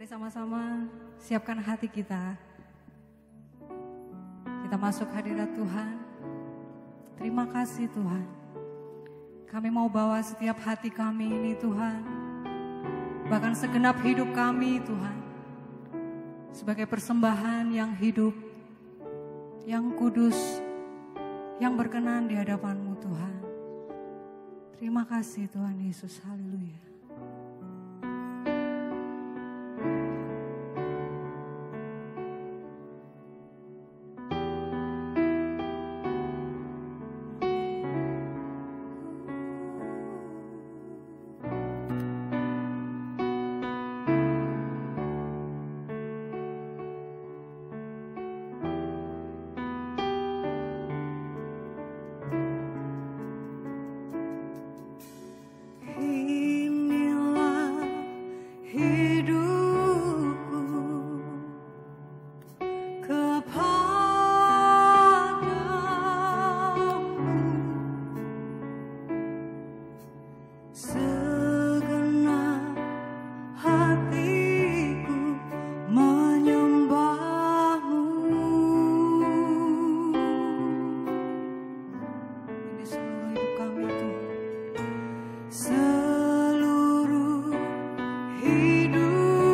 Mari sama-sama siapkan hati kita. Kita masuk hadirat Tuhan. Terima kasih Tuhan. Kami mau bawa setiap hati kami ini Tuhan. Bahkan segenap hidup kami Tuhan. Sebagai persembahan yang hidup, yang kudus, yang berkenan di hadapan-Mu Tuhan. Terima kasih Tuhan Yesus. Haleluya. Seluruh hidup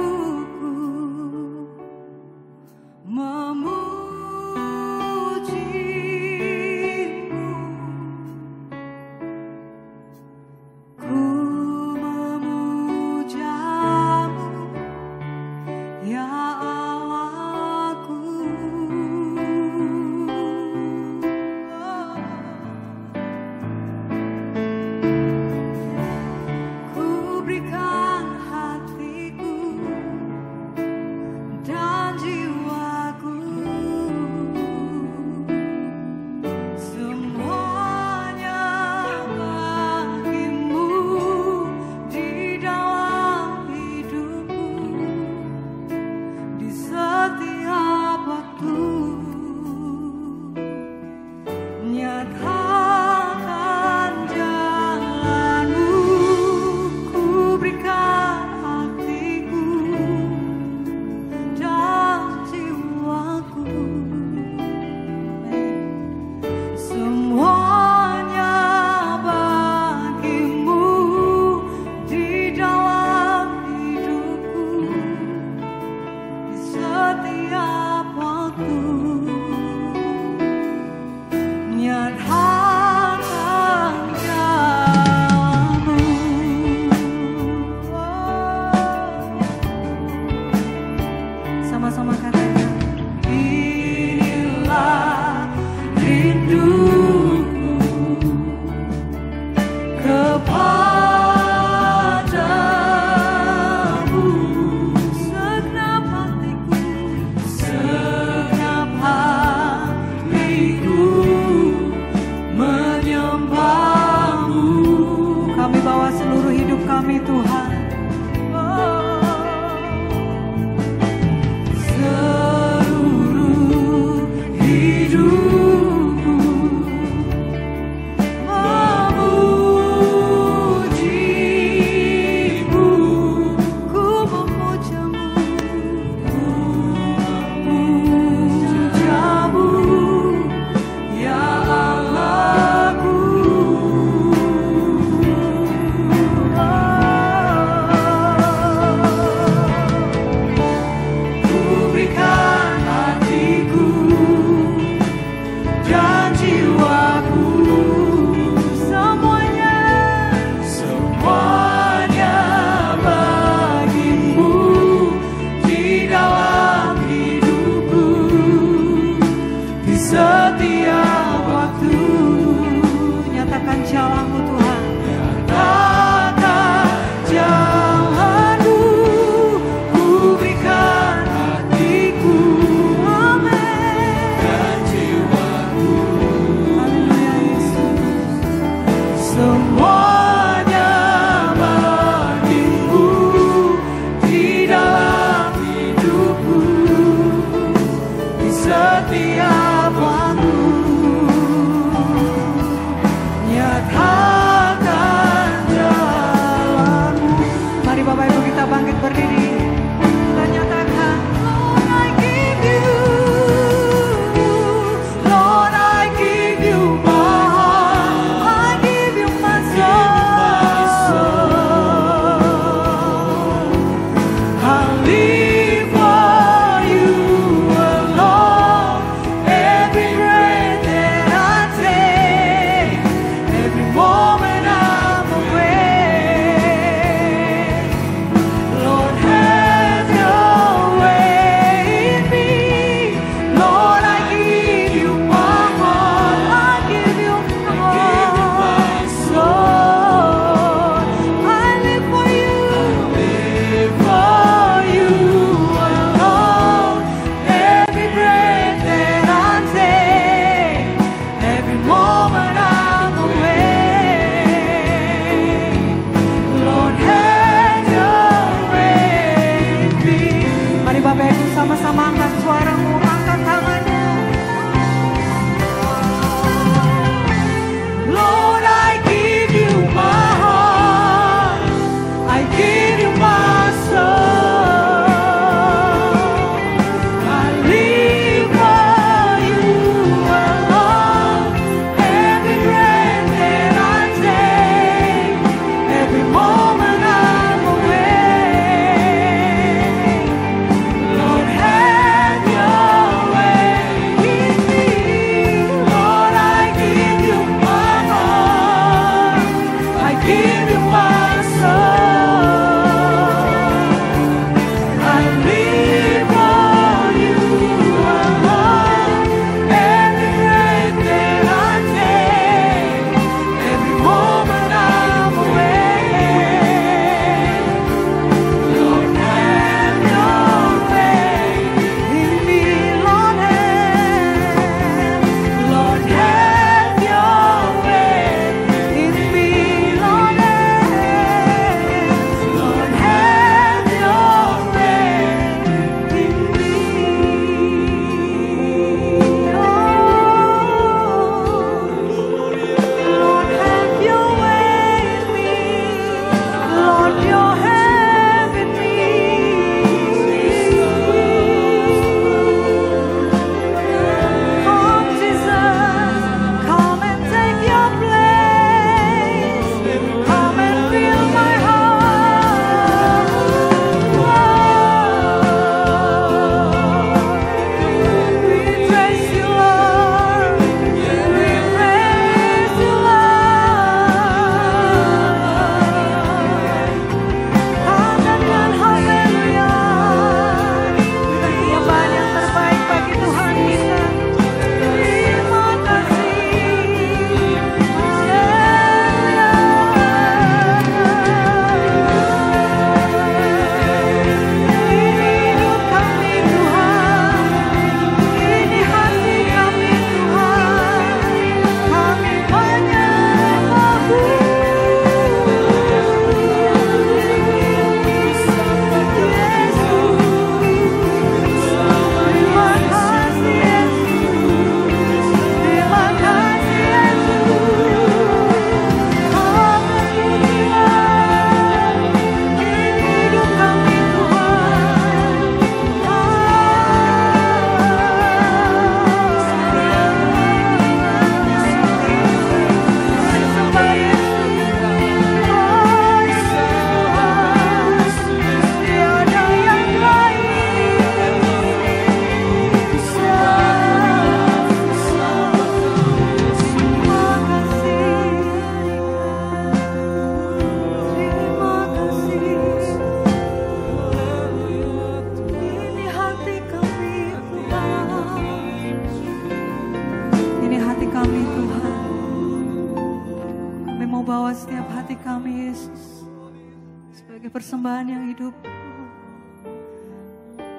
persembahan yang hidup.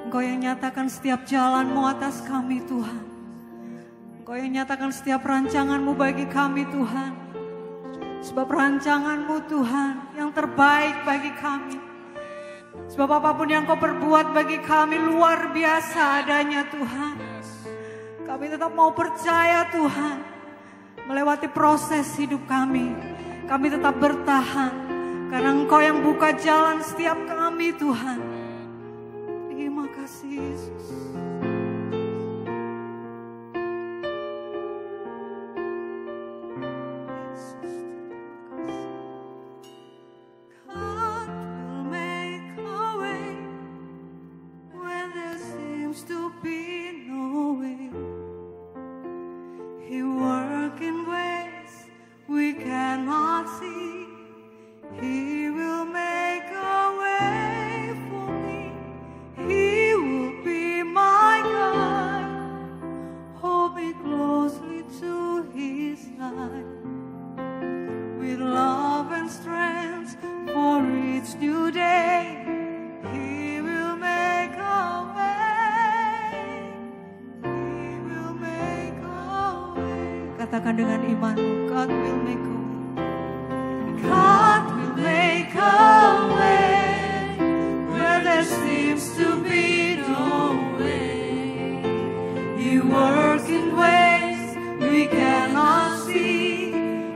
Engkau yang nyatakan setiap jalan-Mu atas kami Tuhan. Engkau yang nyatakan setiap rancangan-Mu bagi kami Tuhan. Sebab rancangan-Mu Tuhan yang terbaik bagi kami. Sebab apapun yang Kau perbuat bagi kami luar biasa adanya Tuhan. Kami tetap mau percaya Tuhan. Melewati proses hidup kami. Kami tetap bertahan. Karena Engkau yang buka jalan setiap kami Tuhan. Terima kasih Yesus. God will make a way when there seems to be no way. He works in ways we cannot see. He will make a way for me. He will be my guide. Hold me closely to His side. With love and strength for each new day, He will make a way. He will make a way. Katakan dengan imanmu, God will make a way. God will make a way where there seems to be no way. He works in ways we cannot see.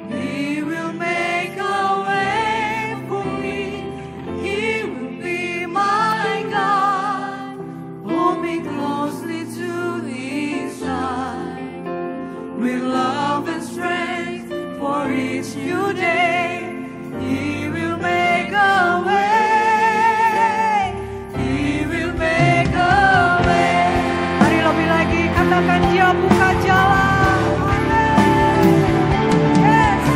He will make a way for me. He will be my God. Hold me closely to His side. With love and strength for each new day. He will make a way. He will make a way. Mari lebih lagi katakan Dia buka jalan. Amen. Yes.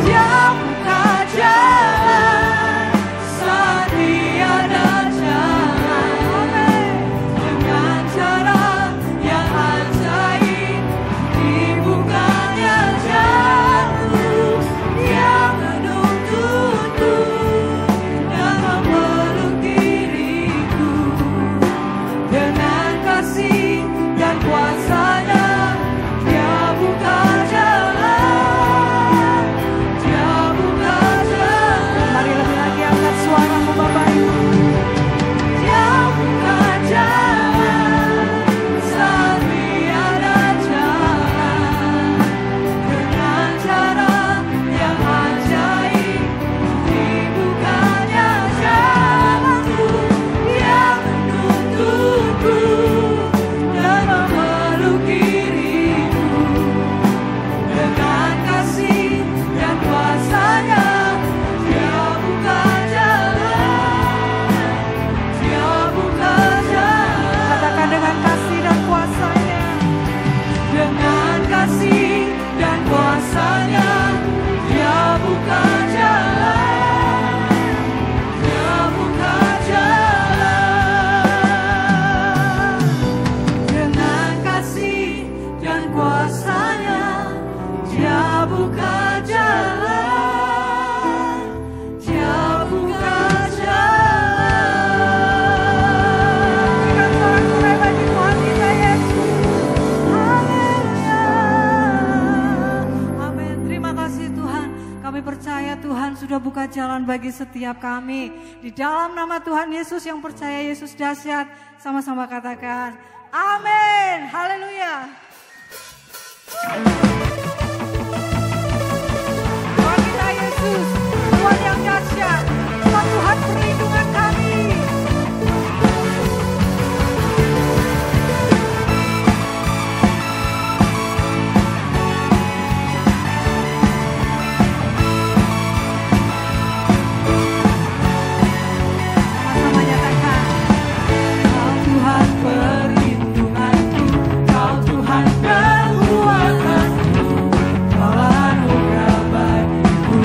Dia buka jalan saat tiada jalan. Amen. Dengan cara yang ajaib dibukanya jalan. Dia menuntutku dan memeluk diriku dengan kasih dan kuasa-Nya. Dia buka jalan, Dia buka jalan. Mari lebih lagi angkat suaramu Bapak Ibu. Dia buka jalan saat tiada jalan. Dengan cara yang ajaib dibukanya jalanku. Dia menuntutku dan memeluk diriku dengan kasih dan kuasa-Nya. Dia buka jalan, Dia buka jalan. Katakan dengan kasih dan kuasa-Nya. Dengan kasih dan kuasa-Nya. Dia buka jalan, Dia buka jalan. Dengan kasih dan kuasa-Nya. Dia buka jalan, Dia buka jalan. Berikan sorak-sorai bagi Tuhan kita Yesus. Haleluya. Amin. Terima kasih Tuhan. Kami percaya Tuhan sudah buka jalan bagi setiap kami. Di dalam nama Tuhan Yesus yang percaya Yesus dahsyat. Sama-sama katakan amin. Haleluya. Tuhan kita Yesus, Tuhan yang dahsyat, Tuhan perlindungan kami. Sama-sama nyatakan, Kau Tuhan perlindunganku, Kau Tuhan kekuatanku, Kau anugerah bagiku.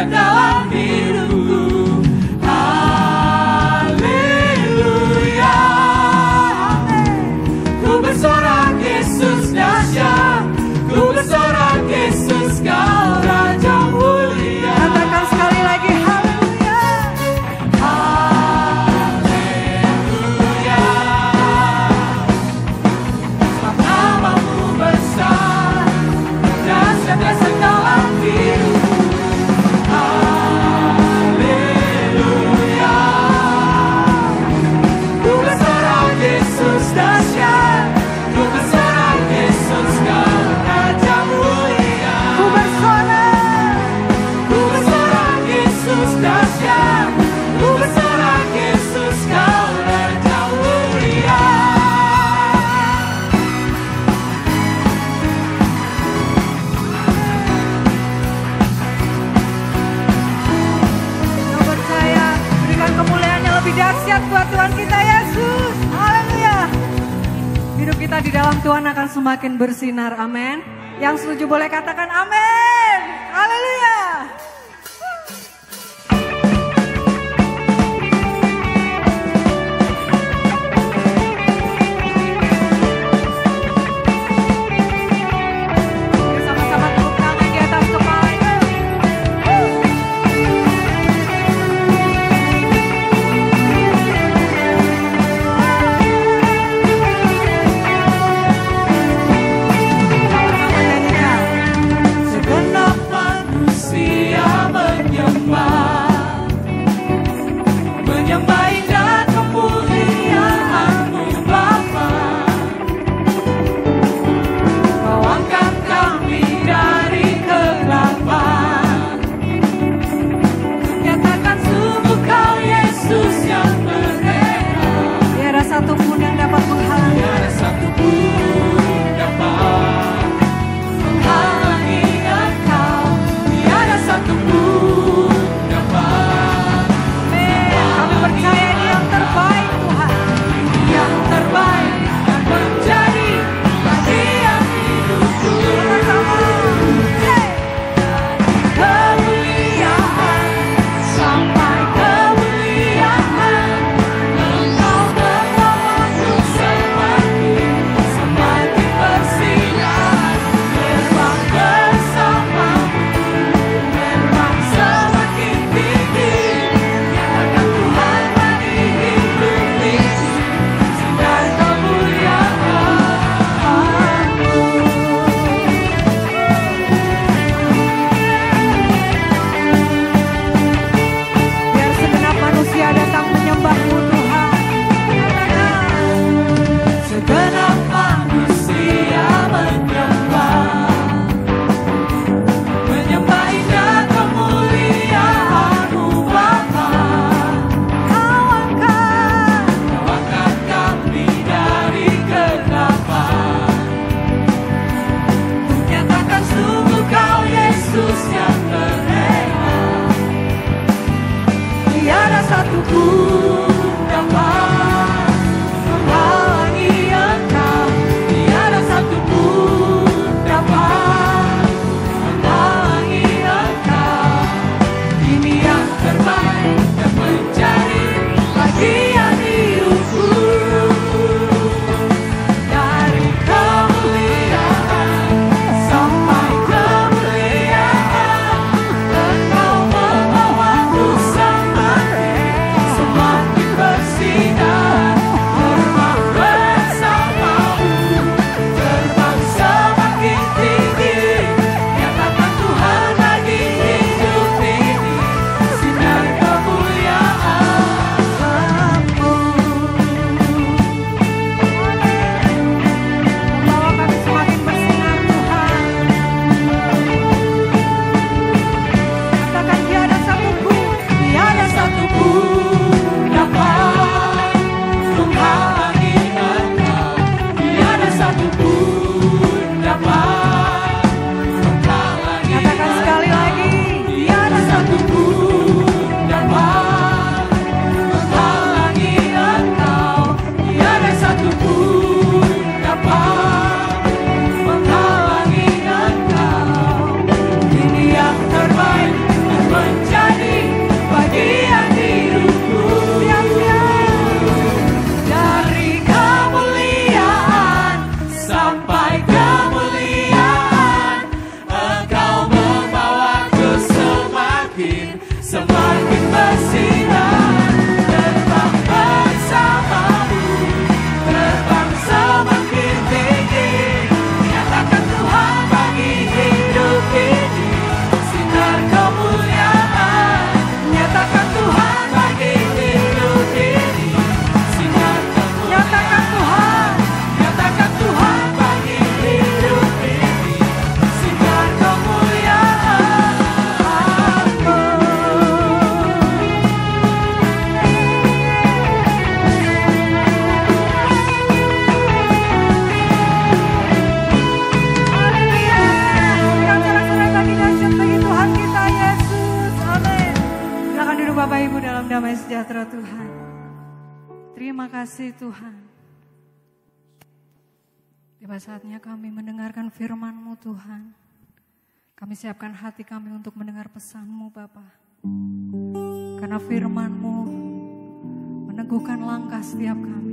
dalam hidupku. Haleluya. Ku bersorak Yesus dahsyat, ku bersorak Yesus kau Raja mulia. Katakan sekali lagi haleluya. Haleluya. Sebab namamu besar, dahsyat-dahsyat dalam hidupku. Haleluya. Ku bersorak Yesus dahsyat, ku bersorak Yesus kau Raja mulia. Ku bersorak. Ku bersorak Yesus dahsyat, ku bersorak Yesus kau Raja mulia. Kau percaya, berikan kemuliaan yang lebih dahsyat buat Tuhan kita Yesus. Haleluya. Hidup kita di dalam Tuhan akan semakin bersinar. Amin. Yang setuju boleh katakan amin. Haleluya. Yuk sama-sama tepuk tangan di atas kepala. Sama-sama nyanyikan. sejahtera Tuhan. Terima kasih Tuhan. Tiba saatnya kami mendengarkan firman-Mu Tuhan. Kami siapkan hati kami untuk mendengar pesan-Mu Bapa. Karena firman-Mu meneguhkan langkah setiap kami.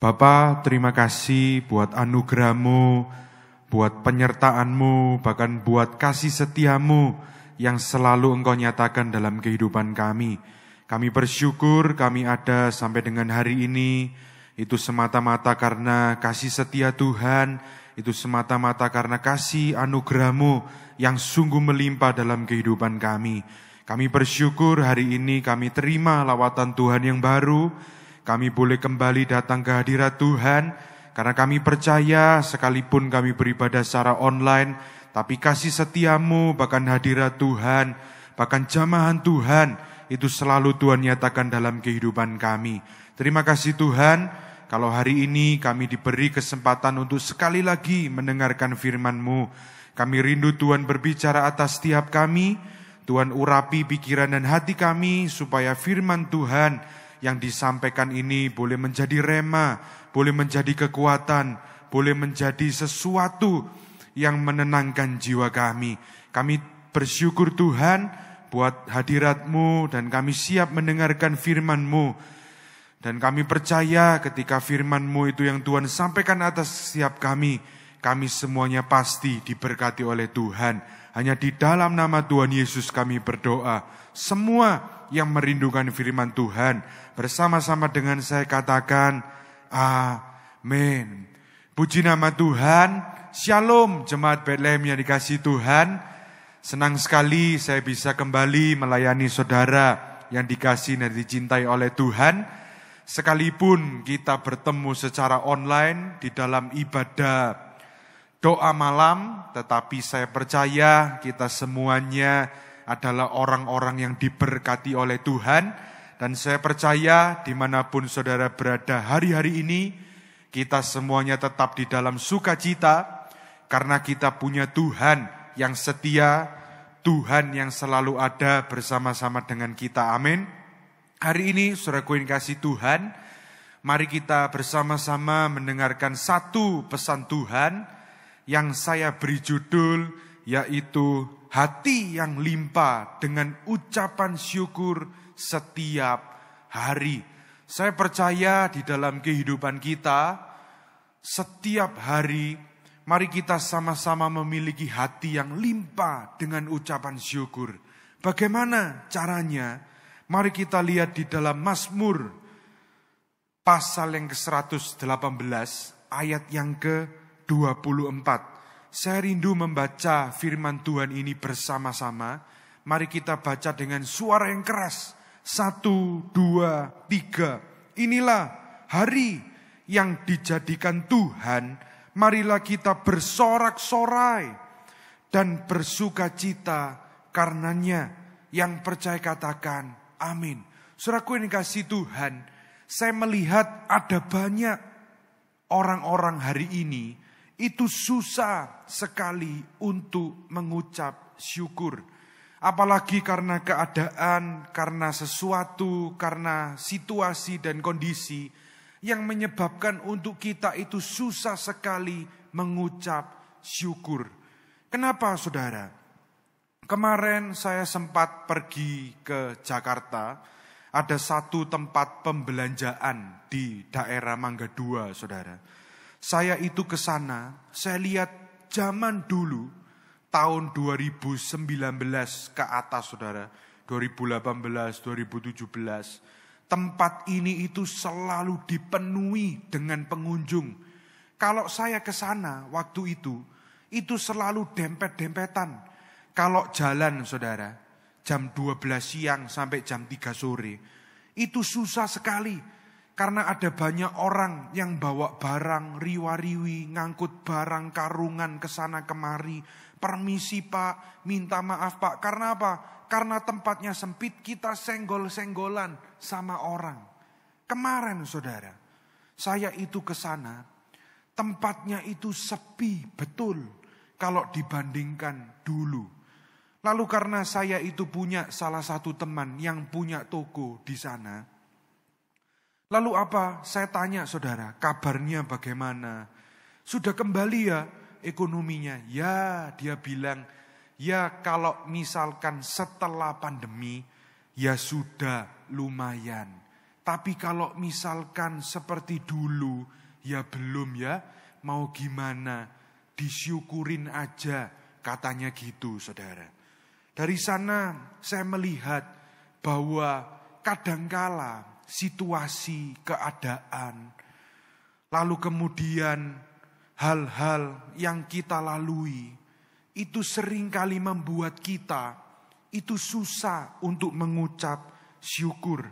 Bapa, terima kasih buat anugerah-Mu, buat penyertaan-Mu, bahkan buat kasih setia-Mu yang selalu Engkau nyatakan dalam kehidupan kami. Kami bersyukur kami ada sampai dengan hari ini, itu semata-mata karena kasih setia Tuhan, itu semata-mata karena kasih anugerah-Mu yang sungguh melimpah dalam kehidupan kami. Kami bersyukur hari ini kami terima lawatan Tuhan yang baru. Kami boleh kembali datang ke hadirat Tuhan. Karena kami percaya sekalipun kami beribadah secara online, tapi kasih setiamu, bahkan hadirat Tuhan, bahkan jamahan Tuhan, itu selalu Tuhan nyatakan dalam kehidupan kami. Terima kasih Tuhan, kalau hari ini kami diberi kesempatan untuk sekali lagi mendengarkan firman-Mu. Kami rindu Tuhan berbicara atas setiap kami, Tuhan urapi pikiran dan hati kami, supaya firman Tuhan yang disampaikan ini boleh menjadi rema, boleh menjadi kekuatan, boleh menjadi sesuatu yang menenangkan jiwa kami. Kami bersyukur Tuhan buat hadirat-Mu dan kami siap mendengarkan firman-Mu. Dan kami percaya ketika firman-Mu itu yang Tuhan sampaikan atas setiap kami semuanya pasti diberkati oleh Tuhan. Hanya di dalam nama Tuhan Yesus kami berdoa. Semua yang merindukan firman Tuhan bersama-sama dengan saya katakan amin. Puji nama Tuhan. Shalom jemaat Bethlehem yang dikasihi Tuhan. Senang sekali saya bisa kembali melayani saudara yang dikasihi dan dicintai oleh Tuhan. Sekalipun kita bertemu secara online di dalam ibadah doa malam, tetapi saya percaya kita semuanya adalah orang-orang yang diberkati oleh Tuhan. Dan saya percaya dimanapun saudara berada hari-hari ini, kita semuanya tetap di dalam sukacita, karena kita punya Tuhan yang setia, Tuhan yang selalu ada bersama-sama dengan kita. Amin. Hari ini saudaraku yang kasih Tuhan, mari kita bersama-sama mendengarkan satu pesan Tuhan yang saya beri judul, yaitu hati yang limpah dengan ucapan syukur setiap hari. Saya percaya di dalam kehidupan kita, setiap hari, mari kita sama-sama memiliki hati yang limpah dengan ucapan syukur. Bagaimana caranya? Mari kita lihat di dalam Mazmur pasal yang ke-118 ayat yang ke-24. Saya rindu membaca firman Tuhan ini bersama-sama. Mari kita baca dengan suara yang keras. 1, 2, 3. Inilah hari yang dijadikan Tuhan. Marilah kita bersorak-sorai dan bersukacita karenanya. Yang percaya katakan amin. Saudaraku yang dikasihi Tuhan, saya melihat ada banyak orang-orang hari ini itu susah sekali untuk mengucap syukur. Apalagi karena keadaan, karena sesuatu, karena situasi dan kondisi yang menyebabkan untuk kita itu susah sekali mengucap syukur. Kenapa saudara? Kemarin saya sempat pergi ke Jakarta, ada satu tempat pembelanjaan di daerah Mangga 2, saudara. Saya itu ke sana, saya lihat zaman dulu, tahun 2019 ke atas, saudara, 2018, 2017, tempat ini itu selalu dipenuhi dengan pengunjung. Kalau saya ke sana waktu itu selalu dempet-dempetan. Kalau jalan, saudara, jam 12 siang sampai jam 3 sore, itu susah sekali. Karena ada banyak orang yang bawa barang, riwa-riwi, ngangkut barang, karungan ke sana kemari. Permisi Pak, minta maaf Pak. Karena apa? Karena tempatnya sempit, kita senggol-senggolan sama orang. Kemarin saudara, saya itu ke sana, tempatnya itu sepi betul kalau dibandingkan dulu. Lalu karena saya itu punya salah satu teman yang punya toko di sana. Lalu apa? Saya tanya saudara, kabarnya bagaimana? Sudah kembali ya ekonominya? Ya, dia bilang, ya kalau misalkan setelah pandemi, ya sudah lumayan. Tapi kalau misalkan seperti dulu, ya belum ya. Mau gimana? Disyukurin aja, katanya gitu saudara. Dari sana saya melihat bahwa kadangkala situasi, keadaan, lalu kemudian hal-hal yang kita lalui, itu seringkali membuat kita itu susah untuk mengucap syukur.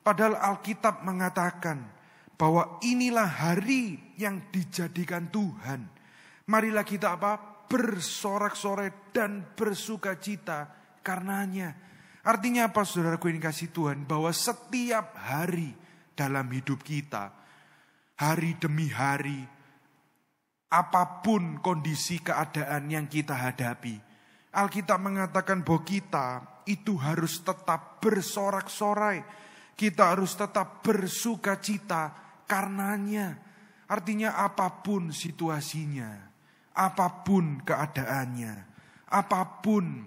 Padahal Alkitab mengatakan bahwa inilah hari yang dijadikan Tuhan. Marilah kita bersorak-sorai dan bersukacita karenanya. Artinya apa saudaraku yang kasih Tuhan? Bahwa setiap hari dalam hidup kita, hari demi hari, apapun kondisi keadaan yang kita hadapi, Alkitab mengatakan bahwa kita itu harus tetap bersorak-sorai. Kita harus tetap bersukacita karenanya. Artinya apapun situasinya, apapun keadaannya, apapun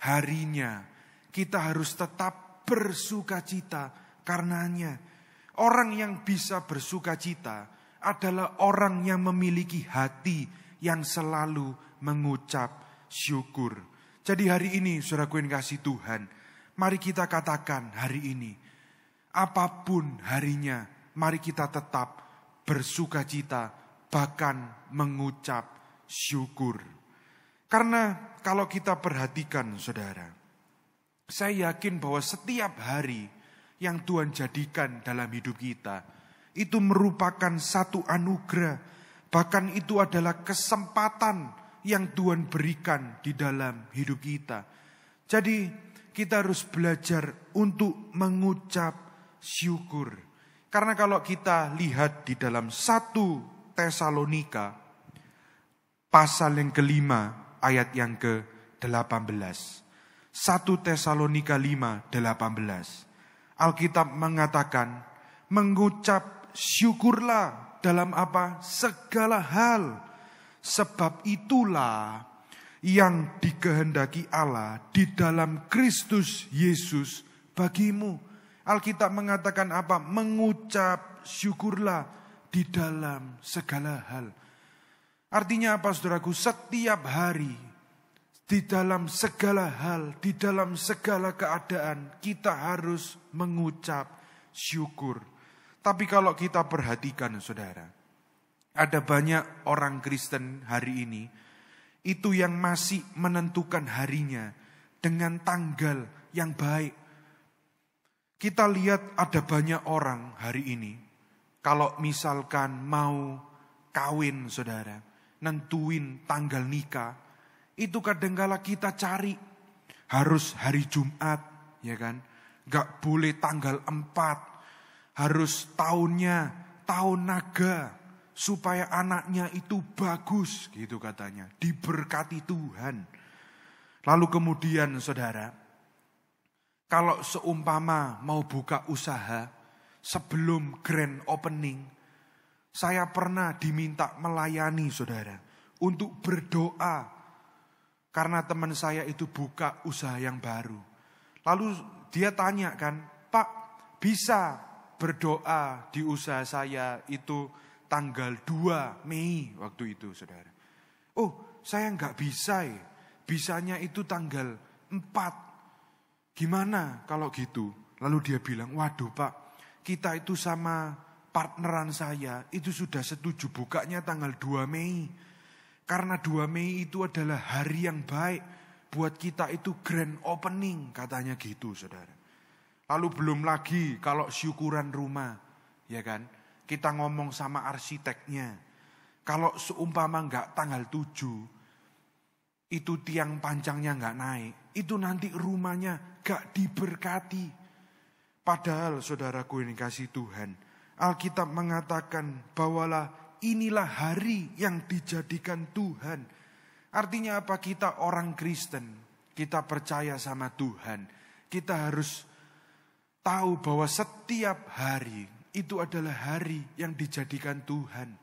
harinya, kita harus tetap bersukacita karenanya. Orang yang bisa bersukacita adalah orang yang memiliki hati yang selalu mengucap syukur. Jadi hari ini saudaraku yang kasih Tuhan, mari kita katakan hari ini, apapun harinya, mari kita tetap bersukacita, bahkan mengucap syukur. Karena kalau kita perhatikan saudara, saya yakin bahwa setiap hari yang Tuhan jadikan dalam hidup kita, itu merupakan satu anugerah. Bahkan itu adalah kesempatan yang Tuhan berikan di dalam hidup kita. Jadi kita harus belajar untuk mengucap syukur. Karena kalau kita lihat di dalam 1 Tesalonika pasal yang ke-5 ayat yang ke-18. 1 Tesalonika 5:18. Alkitab mengatakan, mengucap syukurlah dalam apa? Segala hal. Sebab itulah yang dikehendaki Allah di dalam Kristus Yesus bagimu. Alkitab mengatakan apa? Mengucap syukurlah di dalam segala hal. Artinya apa saudaraku? Setiap hari, di dalam segala hal, di dalam segala keadaan, kita harus mengucap syukur. Tapi kalau kita perhatikan saudara, ada banyak orang Kristen hari ini, itu yang masih menentukan harinya dengan tanggal yang baik. Kita lihat ada banyak orang hari ini, kalau misalkan mau kawin saudara, nentuin tanggal nikah, itu kadangkala kita cari harus hari Jumat, ya kan? Gak boleh tanggal 4, harus tahunnya tahun naga, supaya anaknya itu bagus, gitu katanya, diberkati Tuhan. Lalu kemudian saudara, kalau seumpama mau buka usaha, sebelum grand opening, saya pernah diminta melayani saudara, untuk berdoa, karena teman saya itu buka usaha yang baru. Lalu dia tanya kan, Pak, bisa berdoa di usaha saya itu tanggal 2 Mei waktu itu saudara. Oh, saya enggak bisa ya. Bisanya itu tanggal 4. Gimana kalau gitu? Lalu dia bilang, waduh Pak, kita itu sama partneran saya itu sudah setuju bukanya tanggal 2 Mei. Karena 2 Mei itu adalah hari yang baik buat kita itu grand opening, katanya gitu saudara. Lalu belum lagi kalau syukuran rumah, ya kan? Kita ngomong sama arsiteknya. Kalau seumpama enggak tanggal 7, itu tiang pancangnya enggak naik, itu nanti rumahnya enggak diberkati. Padahal saudaraku yang dikasihi Tuhan, Alkitab mengatakan bahwalah inilah hari yang dijadikan Tuhan. Artinya apa? Kita orang Kristen, kita percaya sama Tuhan. Kita harus tahu bahwa setiap hari itu adalah hari yang dijadikan Tuhan.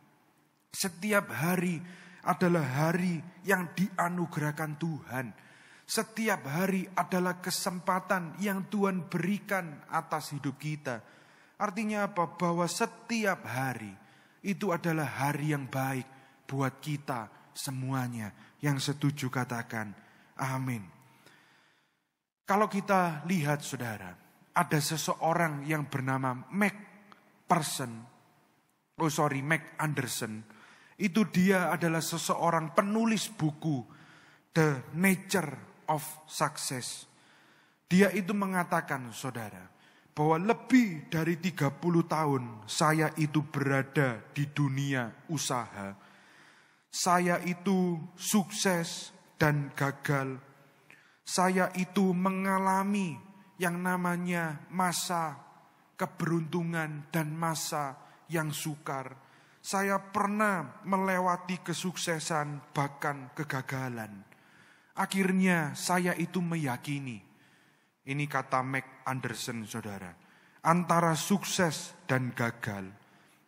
Setiap hari adalah hari yang dianugerahkan Tuhan. Setiap hari adalah kesempatan yang Tuhan berikan atas hidup kita. Artinya apa? Bahwa setiap hari itu adalah hari yang baik buat kita semuanya. Yang setuju katakan amin. Kalau kita lihat saudara, ada seseorang yang bernama Mac Anderson. Itu dia adalah seseorang penulis buku The Nature of Success. Dia itu mengatakan saudara, bahwa lebih dari 30 tahun saya itu berada di dunia usaha. Saya itu sukses dan gagal. Saya itu mengalami yang namanya masa keberuntungan dan masa yang sukar. Saya pernah melewati kesuksesan bahkan kegagalan. Akhirnya saya itu meyakini, ini kata Mac Anderson saudara, antara sukses dan gagal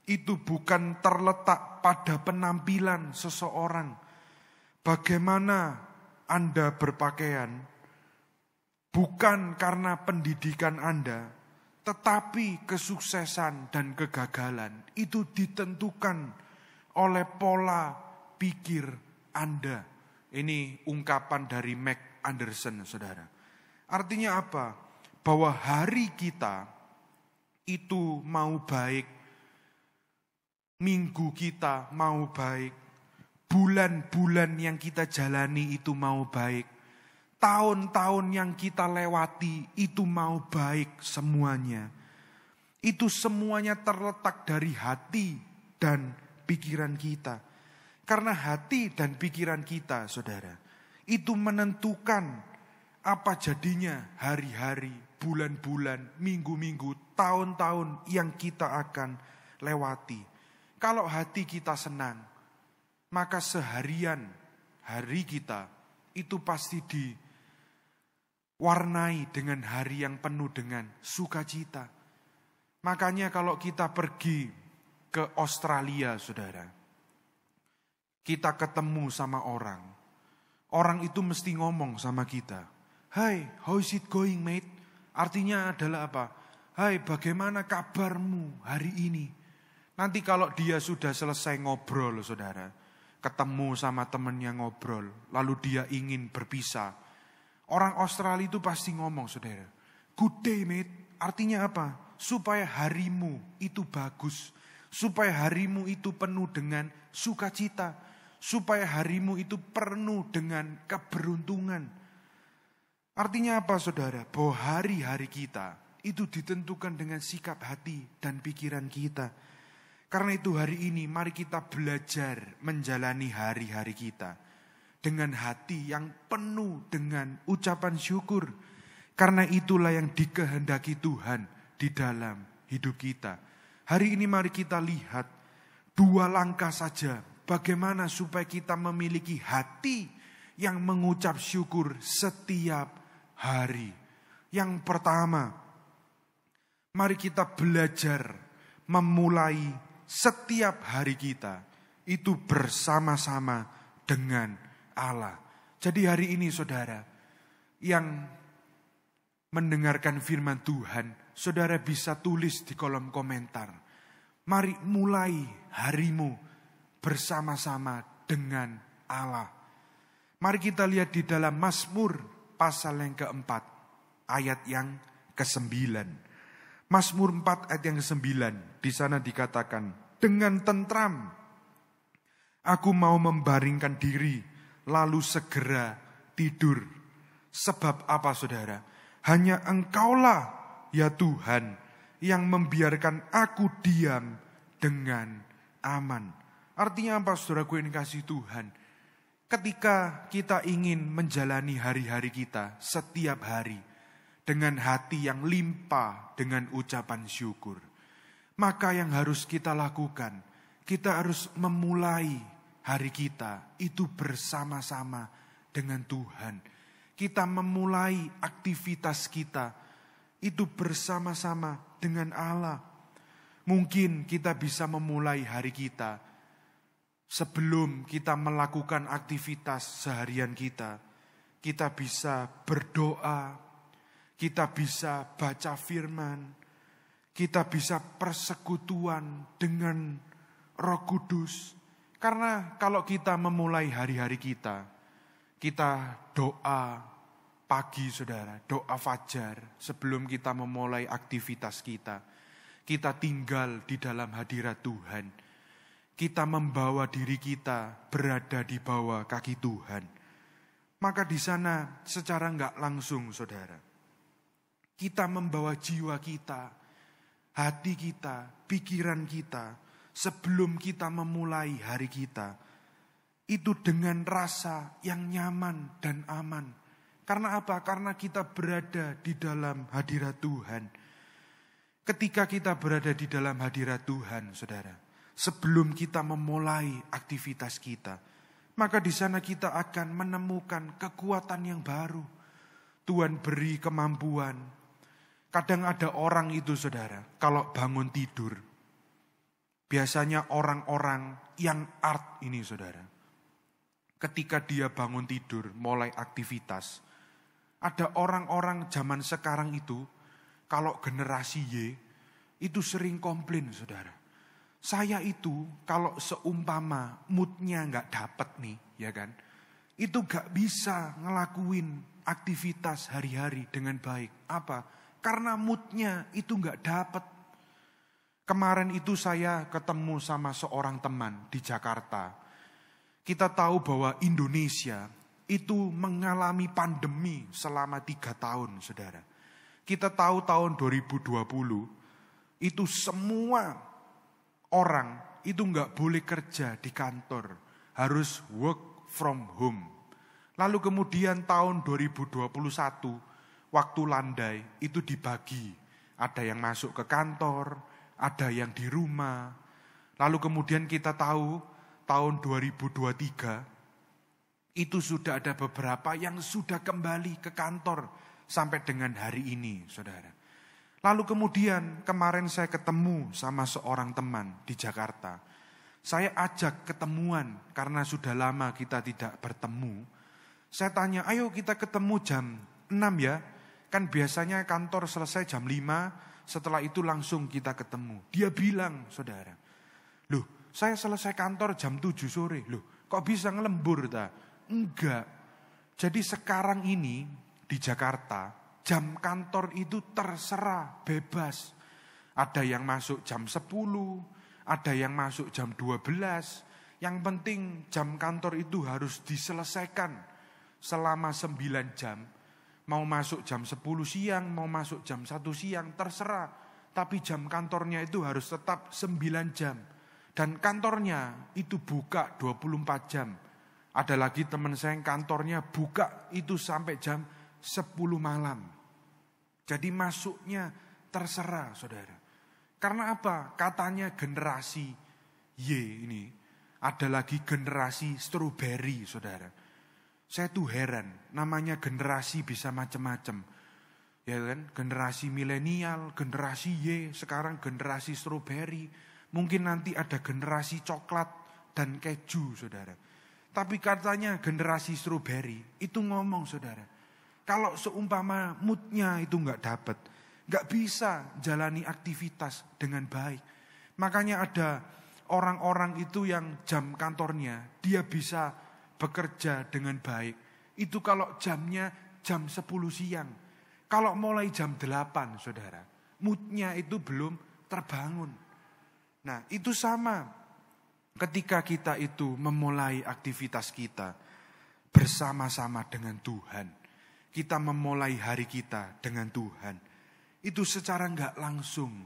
itu bukan terletak pada penampilan seseorang. Bagaimana Anda berpakaian bukan karena pendidikan Anda, tetapi kesuksesan dan kegagalan itu ditentukan oleh pola pikir Anda. Ini ungkapan dari Mac Anderson, saudara. Artinya apa? Bahwa hari kita itu mau baik, minggu kita mau baik, bulan-bulan yang kita jalani itu mau baik, tahun-tahun yang kita lewati itu mau baik semuanya. Itu semuanya terletak dari hati dan pikiran kita. Karena hati dan pikiran kita, saudara, itu menentukan apa jadinya hari-hari, bulan-bulan, minggu-minggu, tahun-tahun yang kita akan lewati. Kalau hati kita senang, maka seharian hari kita itu pasti diwarnai dengan hari yang penuh dengan sukacita. Makanya kalau kita pergi ke Australia, saudara, kita ketemu sama orang itu mesti ngomong sama kita, "Hai, how is it going, mate?" Artinya adalah apa? "Hai, bagaimana kabarmu hari ini?" Nanti kalau dia sudah selesai ngobrol, saudara, ketemu sama temannya ngobrol, lalu dia ingin berpisah, orang Australia itu pasti ngomong, saudara, "Good day, mate." Artinya apa? Supaya harimu itu bagus, supaya harimu itu penuh dengan sukacita, supaya harimu itu penuh dengan keberuntungan. Artinya apa, saudara? Bahwa hari-hari kita itu ditentukan dengan sikap hati dan pikiran kita. Karena itu hari ini mari kita belajar menjalani hari-hari kita dengan hati yang penuh dengan ucapan syukur. Karena itulah yang dikehendaki Tuhan di dalam hidup kita. Hari ini mari kita lihat 2 langkah saja bagaimana supaya kita memiliki hati yang mengucap syukur setiap hari. Yang pertama, mari kita belajar memulai setiap hari kita itu bersama-sama dengan Allah. Jadi hari ini, saudara, yang mendengarkan firman Tuhan, saudara bisa tulis di kolom komentar. Mari mulai harimu bersama-sama dengan Allah. Mari kita lihat di dalam Mazmur pasal yang keempat, ayat yang ke-9. Mazmur 4 ayat yang ke-9, di sana dikatakan, "Dengan tentram aku mau membaringkan diri, lalu segera tidur." Sebab apa, saudara? Hanya Engkaulah, ya Tuhan, yang membiarkan aku diam dengan aman. Artinya apa, saudaraku yang dikasihi Tuhan? Ketika kita ingin menjalani hari-hari kita setiap hari dengan hati yang limpah dengan ucapan syukur, maka yang harus kita lakukan, kita harus memulai hari kita itu bersama-sama dengan Tuhan. Kita memulai aktivitas kita itu bersama-sama dengan Allah. Mungkin kita bisa memulai hari kita sebelum kita melakukan aktivitas seharian kita. Kita bisa berdoa, kita bisa baca firman, kita bisa persekutuan dengan Roh Kudus. Karena kalau kita memulai hari-hari kita doa pagi, saudara, doa fajar sebelum kita memulai aktivitas kita. Kita tinggal di dalam hadirat Tuhan. Kita membawa diri kita berada di bawah kaki Tuhan. Maka di sana secara enggak langsung, saudara, Kita membawa jiwa kita, hati kita, pikiran kita, sebelum kita memulai hari kita, itu dengan rasa yang nyaman dan aman. Karena apa? Karena kita berada di dalam hadirat Tuhan. Ketika kita berada di dalam hadirat Tuhan, saudara, sebelum kita memulai aktivitas kita, maka di sana kita akan menemukan kekuatan yang baru. Tuhan beri kemampuan. Kadang ada orang itu, saudara, kalau bangun tidur, biasanya orang-orang yang art ini, saudara, ketika dia bangun tidur, mulai aktivitas, ada orang-orang zaman sekarang itu, kalau generasi Y, itu sering komplain, saudara. Saya itu kalau seumpama moodnya gak dapet nih, ya kan, itu gak bisa ngelakuin aktivitas hari-hari dengan baik. Apa? Karena moodnya itu gak dapet. Kemarin itu saya ketemu sama seorang teman di Jakarta. Kita tahu bahwa Indonesia itu mengalami pandemi selama 3 tahun, saudara. Kita tahu tahun 2020 itu semua orang itu gak boleh kerja di kantor. Harus work from home. Lalu kemudian tahun 2021 waktu landai itu dibagi. Ada yang masuk ke kantor, ada yang di rumah. Lalu kemudian kita tahu tahun 2023 itu sudah ada beberapa yang sudah kembali ke kantor sampai dengan hari ini, saudara. Lalu kemudian kemarin saya ketemu sama seorang teman di Jakarta. Saya ajak ketemuan karena sudah lama kita tidak bertemu. Saya tanya, ayo kita ketemu jam 6 ya. Kan biasanya kantor selesai jam 5, setelah itu langsung kita ketemu. Dia bilang, saudara, loh saya selesai kantor jam 7 sore. Loh kok bisa ngelembur ta? Enggak. Jadi sekarang ini di Jakarta, jam kantor itu terserah, bebas. Ada yang masuk jam 10, ada yang masuk jam 12. Yang penting jam kantor itu harus diselesaikan selama 9 jam. Mau masuk jam 10 siang, mau masuk jam 1 siang, terserah. Tapi jam kantornya itu harus tetap 9 jam. Dan kantornya itu buka 24 jam. Ada lagi teman saya yang kantornya buka itu sampai jam 10 malam. Jadi masuknya terserah, saudara. Karena apa? Katanya generasi Y ini ada lagi generasi strawberry, saudara. Saya tuh heran, namanya generasi bisa macam-macam. Ya kan? Generasi milenial, generasi Y, sekarang generasi strawberry. Mungkin nanti ada generasi coklat dan keju, saudara. Tapi katanya generasi strawberry itu ngomong, saudara, kalau seumpama moodnya itu gak dapat, gak bisa jalani aktivitas dengan baik. Makanya ada orang-orang itu yang jam kantornya dia bisa bekerja dengan baik. Itu kalau jamnya jam 10 siang. Kalau mulai jam 8, saudara, moodnya itu belum terbangun. Nah, itu sama ketika kita itu memulai aktivitas kita bersama-sama dengan Tuhan. Kita memulai hari kita dengan Tuhan. Itu secara enggak langsung,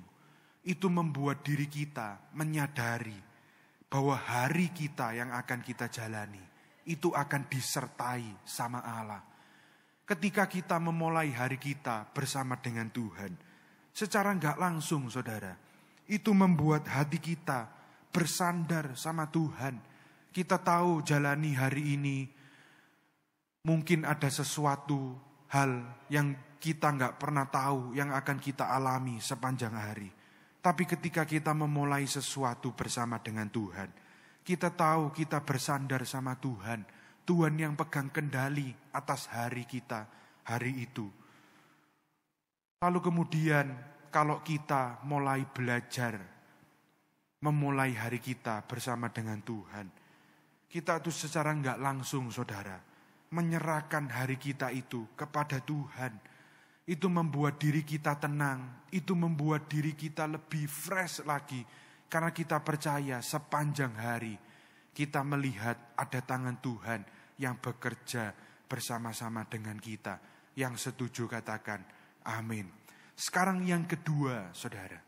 itu membuat diri kita menyadari bahwa hari kita yang akan kita jalani itu akan disertai sama Allah. Ketika kita memulai hari kita bersama dengan Tuhan, secara enggak langsung, saudara, itu membuat hati kita bersandar sama Tuhan. Kita tahu jalani hari ini, mungkin ada sesuatu hal yang kita enggak pernah tahu yang akan kita alami sepanjang hari. Tapi ketika kita memulai sesuatu bersama dengan Tuhan, kita tahu kita bersandar sama Tuhan. Tuhan yang pegang kendali atas hari kita, hari itu. Lalu kemudian kalau kita mulai belajar, memulai hari kita bersama dengan Tuhan, kita itu secara enggak langsung, saudara, menyerahkan hari kita itu kepada Tuhan. Itu membuat diri kita tenang, itu membuat diri kita lebih fresh lagi. Karena kita percaya sepanjang hari kita melihat ada tangan Tuhan yang bekerja bersama-sama dengan kita. Yang setuju katakan amin. Sekarang yang kedua, saudara.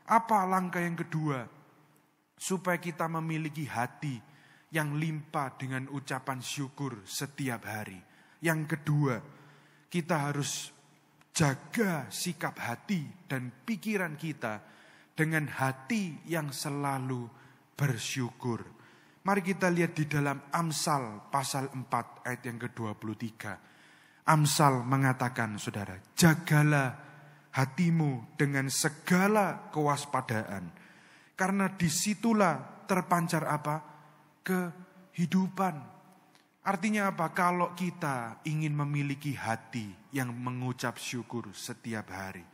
Apa langkah yang kedua? Supaya kita memiliki hati yang limpah dengan ucapan syukur setiap hari. Yang kedua, kita harus jaga sikap hati dan pikiran kita dengan hati yang selalu bersyukur. Mari kita lihat di dalam Amsal pasal 4 ayat yang ke-23. Amsal mengatakan, saudara, jagalah hatimu dengan segala kewaspadaan. Karena disitulah terpancar apa? Kehidupan. Artinya apa? Kalau kita ingin memiliki hati yang mengucap syukur setiap hari,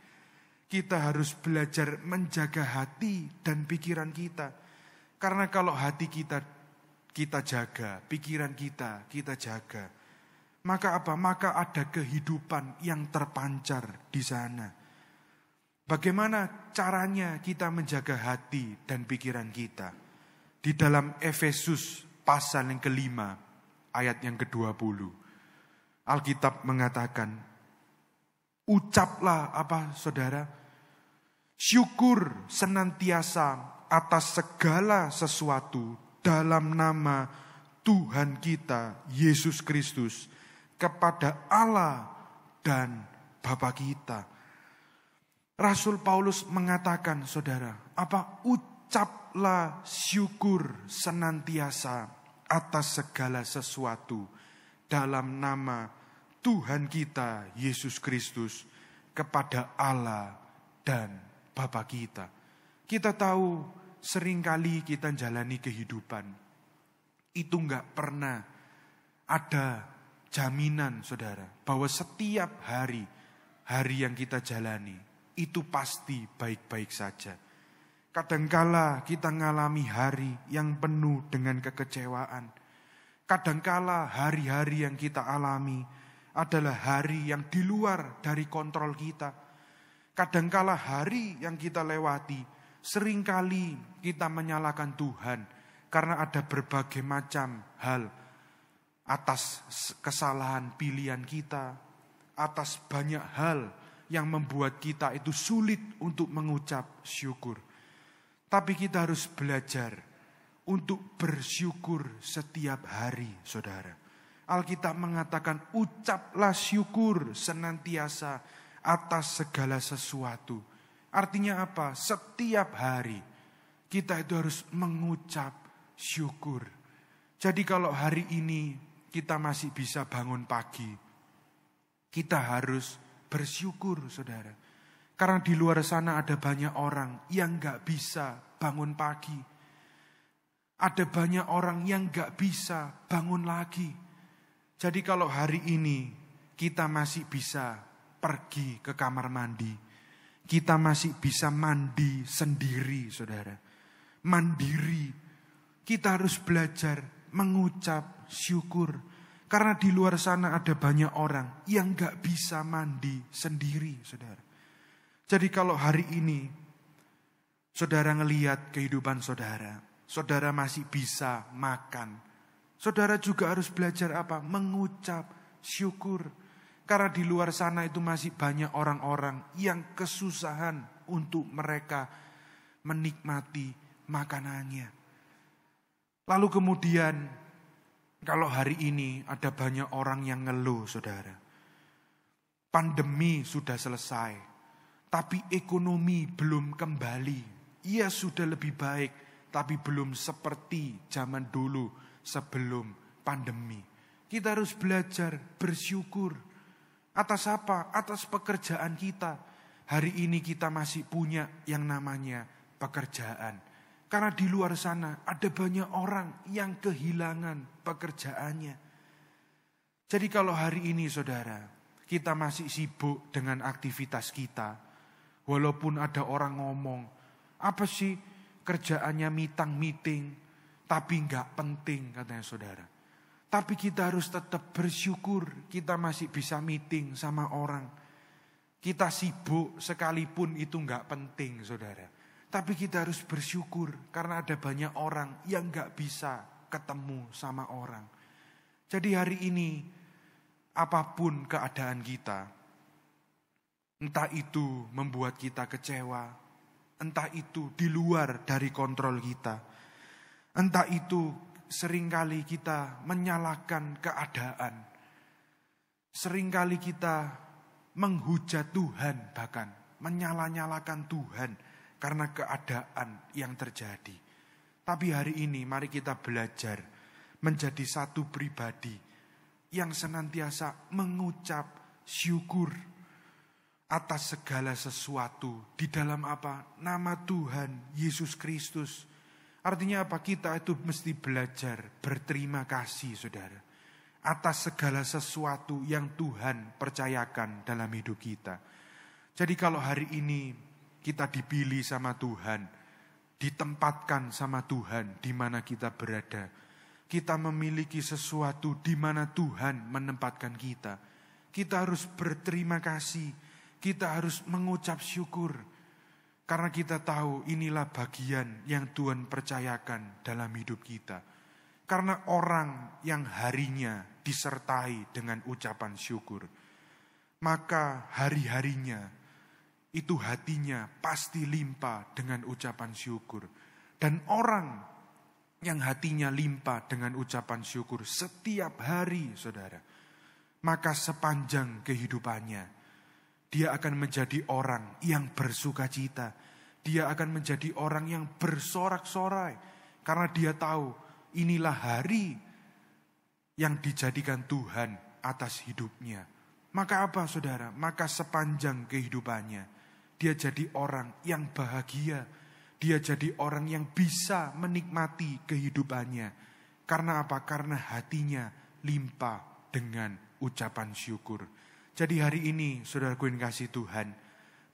kita harus belajar menjaga hati dan pikiran kita. Karena kalau hati kita jaga, pikiran kita jaga, maka apa? Maka ada kehidupan yang terpancar di sana. Bagaimana caranya kita menjaga hati dan pikiran kita? Di dalam Efesus pasal yang ke-5 ayat yang ke-20. Alkitab mengatakan, ucaplah apa saudara? Syukur senantiasa atas segala sesuatu dalam nama Tuhan kita Yesus Kristus kepada Allah dan Bapa kita. Rasul Paulus mengatakan, saudara, apa? Ucaplah syukur senantiasa atas segala sesuatu dalam nama Tuhan kita Yesus Kristus kepada Allah dan Bapa kita. Kita tahu seringkali kita jalani kehidupan itu enggak pernah ada jaminan, saudara, bahwa setiap hari yang kita jalani itu pasti baik-baik saja. Kadangkala kita mengalami hari yang penuh dengan kekecewaan. Kadangkala hari-hari yang kita alami adalah hari yang di luar dari kontrol kita. Kadangkala hari yang kita lewati, seringkali kita menyalahkan Tuhan karena ada berbagai macam hal atas kesalahan pilihan kita, atas banyak hal yang membuat kita itu sulit untuk mengucap syukur. Tapi kita harus belajar untuk bersyukur setiap hari, saudara. Alkitab mengatakan, ucaplah syukur senantiasa atas segala sesuatu. Artinya apa? Setiap hari kita itu harus mengucap syukur. Jadi kalau hari ini kita masih bisa bangun pagi, kita harus bersyukur, saudara. Karena di luar sana ada banyak orang yang gak bisa bangun pagi. Ada banyak orang yang gak bisa bangun lagi. Jadi kalau hari ini kita masih bisa pergi ke kamar mandi, kita masih bisa mandi sendiri, saudara. Mandiri. Kita harus belajar mengucap syukur. Karena di luar sana ada banyak orang yang gak bisa mandi sendiri, saudara. Jadi kalau hari ini saudara ngelihat kehidupan saudara, saudara masih bisa makan, saudara juga harus belajar apa? Mengucap syukur. Karena di luar sana itu masih banyak orang-orang yang kesusahan untuk mereka menikmati makanannya. Lalu kemudian kalau hari ini ada banyak orang yang ngeluh, saudara. Pandemi sudah selesai, tapi ekonomi belum kembali. Ia sudah lebih baik, tapi belum seperti zaman dulu sebelum pandemi. Kita harus belajar bersyukur. Atas apa? Atas pekerjaan kita. Hari ini kita masih punya yang namanya pekerjaan. Karena di luar sana ada banyak orang yang kehilangan pekerjaannya. Jadi kalau hari ini, saudara, kita masih sibuk dengan aktivitas kita. Walaupun ada orang ngomong, apa sih kerjaannya meeting, tapi gak penting, katanya saudara. Tapi kita harus tetap bersyukur kita masih bisa meeting sama orang. Kita sibuk sekalipun itu gak penting, saudara. Tapi kita harus bersyukur karena ada banyak orang yang gak bisa ketemu sama orang. Jadi hari ini apapun keadaan kita, Entah itu membuat kita kecewa, entah itu di luar dari kontrol kita, entah itu seringkali kita menyalahkan keadaan, seringkali kita menghujat Tuhan, bahkan menyala-nyalakan Tuhan karena keadaan yang terjadi. Tapi hari ini mari kita belajar menjadi satu pribadi yang senantiasa mengucap syukur atas segala sesuatu di dalam apa? Nama Tuhan Yesus Kristus. Artinya apa? Kita itu mesti belajar berterima kasih, saudara, atas segala sesuatu yang Tuhan percayakan dalam hidup kita. Jadi kalau hari ini kita dipilih sama Tuhan, ditempatkan sama Tuhan di mana kita berada, kita memiliki sesuatu di mana Tuhan menempatkan kita, kita harus berterima kasih, kita harus mengucap syukur, karena kita tahu inilah bagian yang Tuhan percayakan dalam hidup kita. Karena orang yang harinya disertai dengan ucapan syukur, maka hari-harinya itu hatinya pasti limpah dengan ucapan syukur. Dan orang yang hatinya limpah dengan ucapan syukur setiap hari, saudara, maka sepanjang kehidupannya dia akan menjadi orang yang bersukacita. Dia akan menjadi orang yang bersorak-sorai. Karena dia tahu inilah hari yang dijadikan Tuhan atas hidupnya. Maka apa, saudara? Maka sepanjang kehidupannya dia jadi orang yang bahagia. Dia jadi orang yang bisa menikmati kehidupannya. Karena apa? Karena hatinya limpah dengan ucapan syukur. Jadi hari ini, saudaraku yang kasih Tuhan,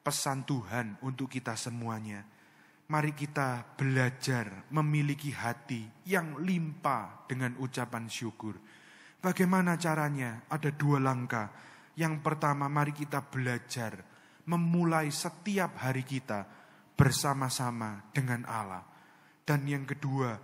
pesan Tuhan untuk kita semuanya, mari kita belajar memiliki hati yang limpah dengan ucapan syukur. Bagaimana caranya? Ada 2 langkah. Yang pertama, mari kita belajar memulai setiap hari kita bersama-sama dengan Allah. Dan yang kedua,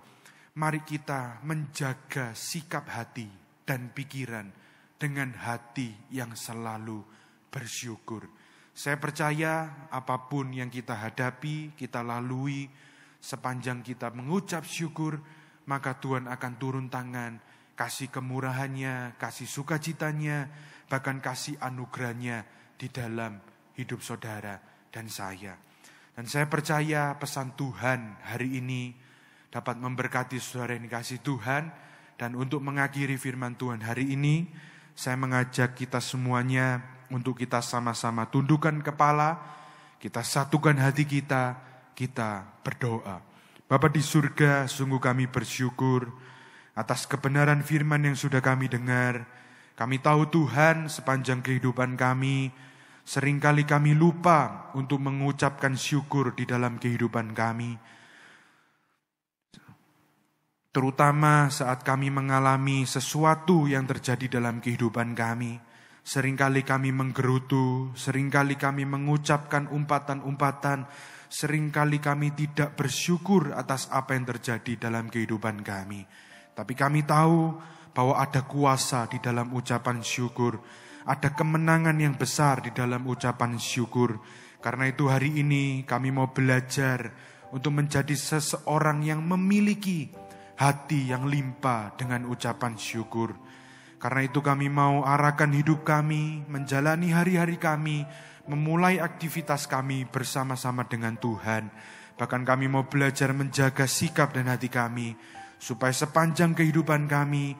mari kita menjaga sikap hati dan pikiran dengan hati yang selalu bersyukur. Saya percaya apapun yang kita hadapi, kita lalui, sepanjang kita mengucap syukur, maka Tuhan akan turun tangan, kasih kemurahannya, kasih sukacitanya, bahkan kasih anugerahnya di dalam hidup saudara dan saya. Dan saya percaya pesan Tuhan hari ini dapat memberkati saudara yang dikasih Tuhan. Dan untuk mengakhiri firman Tuhan hari ini, saya mengajak kita semuanya untuk kita sama-sama tundukkan kepala, kita satukan hati kita, kita berdoa. Bapa di surga, sungguh kami bersyukur atas kebenaran firman yang sudah kami dengar. Kami tahu Tuhan, sepanjang kehidupan kami, seringkali kami lupa untuk mengucapkan syukur di dalam kehidupan kami. Terutama saat kami mengalami sesuatu yang terjadi dalam kehidupan kami. Seringkali kami menggerutu, seringkali kami mengucapkan umpatan-umpatan, seringkali kami tidak bersyukur atas apa yang terjadi dalam kehidupan kami. Tapi kami tahu bahwa ada kuasa di dalam ucapan syukur, ada kemenangan yang besar di dalam ucapan syukur. Karena itu hari ini kami mau belajar untuk menjadi seseorang yang memiliki hati yang limpah dengan ucapan syukur. Karena itu kami mau arahkan hidup kami, menjalani hari-hari kami, memulai aktivitas kami bersama-sama dengan Tuhan. Bahkan kami mau belajar menjaga sikap dan hati kami, supaya sepanjang kehidupan kami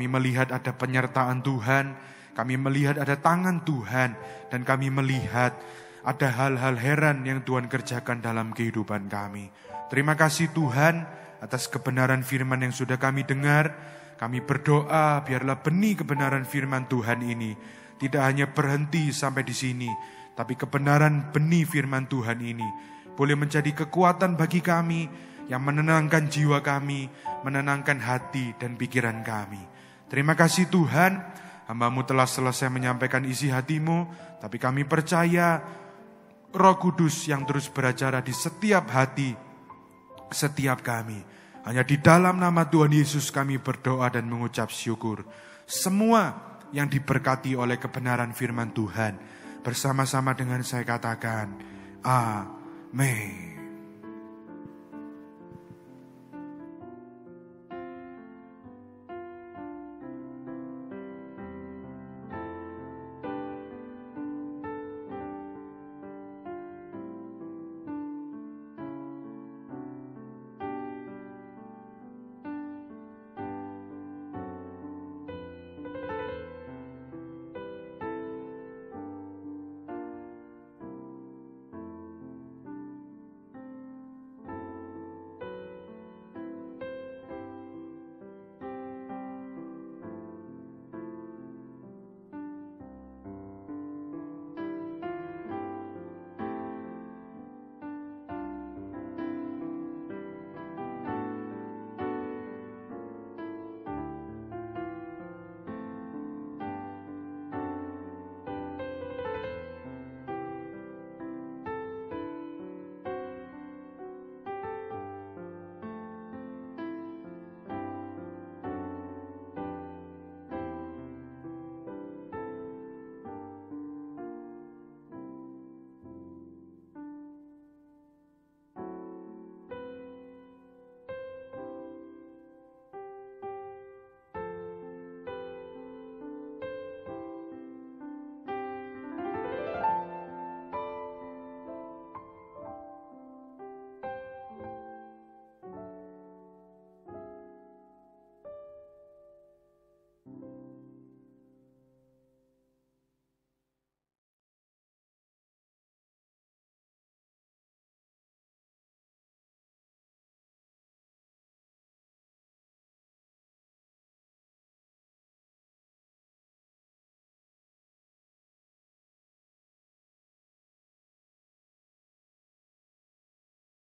melihat ada penyertaan Tuhan, kami melihat ada tangan Tuhan, dan kami melihat ada hal-hal heran yang Tuhan kerjakan dalam kehidupan kami. Terima kasih Tuhan atas kebenaran firman yang sudah kami dengar. Kami berdoa biarlah benih kebenaran firman Tuhan ini tidak hanya berhenti sampai di sini, tapi kebenaran benih firman Tuhan ini boleh menjadi kekuatan bagi kami yang menenangkan jiwa kami, menenangkan hati dan pikiran kami. Terima kasih Tuhan, hamba-Mu telah selesai menyampaikan isi hati-Mu, tapi kami percaya Roh Kudus yang terus beracara di setiap hati, setiap kami. Hanya di dalam nama Tuhan Yesus kami berdoa dan mengucap syukur. Semua yang diberkati oleh kebenaran firman Tuhan, Bersama-sama dengan saya katakan, amin.